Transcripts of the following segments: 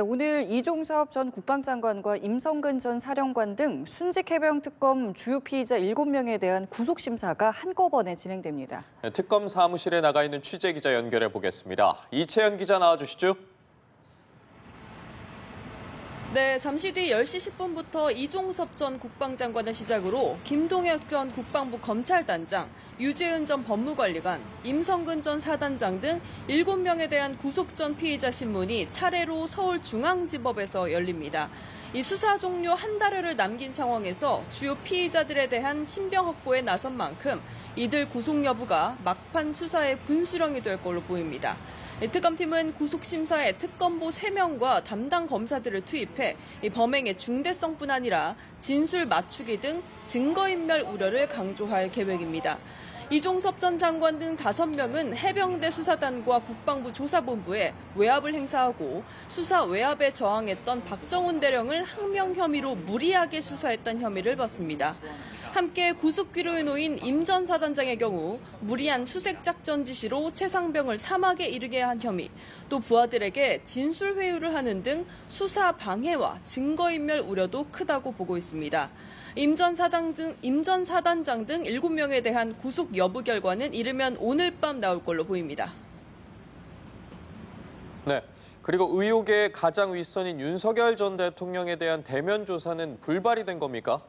오늘 이종섭 전 국방장관과 임성근 전 사령관 등 순직 해병 특검 주요 피의자 7명에 대한 구속심사가 한꺼번에 진행됩니다. 특검 사무실에 나가 있는 취재기자 연결해 보겠습니다. 이채연 기자 나와주시죠. 네, 잠시 뒤 10시 10분부터 이종섭 전 국방장관을 시작으로 김동혁 전 국방부 검찰단장, 유재은 전 법무관리관, 임성근 전 사단장 등 7명에 대한 구속 전 피의자 신문이 차례로 서울중앙지법에서 열립니다. 이 수사 종료 한 달여를 남긴 상황에서 주요 피의자들에 대한 신병 확보에 나선 만큼 이들 구속 여부가 막판 수사의 분수령이 될 걸로 보입니다. 특검팀은 구속심사에 특검보 3명과 담당 검사들을 투입해 범행의 중대성뿐 아니라 진술 맞추기 등 증거인멸 우려를 강조할 계획입니다. 이종섭 전 장관 등 5명은 해병대 수사단과 국방부 조사본부에 외압을 행사하고 수사 외압에 저항했던 박정훈 대령을 항명 혐의로 무리하게 수사했던 혐의를 받습니다. 함께 구속기로에 놓인 임 전 사단장의 경우 무리한 수색작전 지시로 최상병을 사막에 이르게 한 혐의, 또 부하들에게 진술회유를 하는 등 수사 방해와 증거인멸 우려도 크다고 보고 있습니다. 임 전 사단장 등 7명에 대한 구속 여부 결과는 이르면 오늘 밤 나올 걸로 보입니다. 네, 그리고 의혹의 가장 윗선인 윤석열 전 대통령에 대한 대면 조사는 불발이 된 겁니까?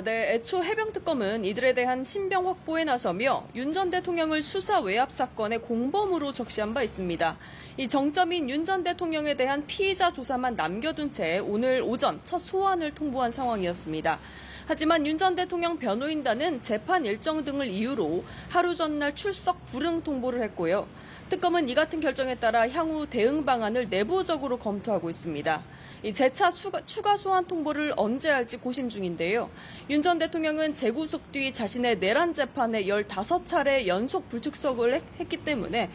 네, 애초 해병특검은 이들에 대한 신병 확보에 나서며 윤 전 대통령을 수사 외압 사건의 공범으로 적시한 바 있습니다. 이 정점인 윤 전 대통령에 대한 피의자 조사만 남겨둔 채 오늘 오전 첫 소환을 통보한 상황이었습니다. 하지만 윤 전 대통령 변호인단은 재판 일정 등을 이유로 하루 전날 출석 불응 통보를 했고요. 특검은 이 같은 결정에 따라 향후 대응 방안을 내부적으로 검토하고 있습니다. 이 재차 추가 소환 통보를 언제 할지 고심 중인데요. 윤 전 대통령은 재구속 뒤 자신의 내란 재판에 15차례 연속 불출석을 했기 때문에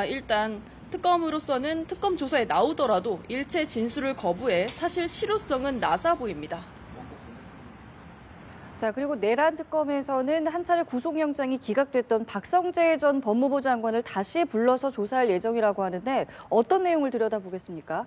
일단 특검으로서는 특검 조사에 나오더라도 일체 진술을 거부해 사실 실효성은 낮아 보입니다. 자, 그리고 내란 특검에서는 한 차례 구속영장이 기각됐던 박성재 전 법무부 장관을 다시 불러서 조사할 예정이라고 하는데 어떤 내용을 들여다보겠습니까?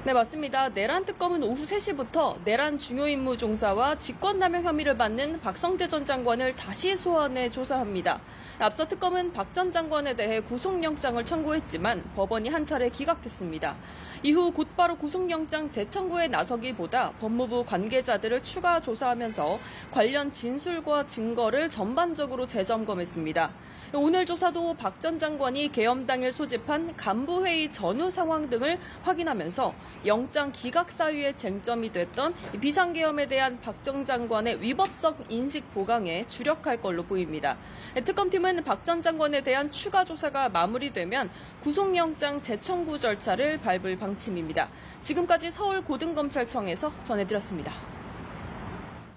네, 맞습니다. 내란 특검은 오후 3시부터 내란 중요 임무 종사와 직권남용 혐의를 받는 박성재 전 장관을 다시 소환해 조사합니다. 앞서 특검은 박 전 장관에 대해 구속영장을 청구했지만 법원이 한 차례 기각했습니다. 이후 곧바로 구속영장 재청구에 나서기보다 법무부 관계자들을 추가 조사하면서 관련 진술과 증거를 전반적으로 재점검했습니다. 오늘 조사도 박 전 장관이 계엄 당일 소집한 간부회의 전후 상황 등을 확인하면서 영장 기각 사유의 쟁점이 됐던 비상계엄에 대한 박 전 장관의 위법성 인식 보강에 주력할 걸로 보입니다. 특검팀은 박 전 장관에 대한 추가 조사가 마무리되면 구속영장 재청구 절차를 밟을 방침입니다. 지금까지 서울고등검찰청에서 전해드렸습니다.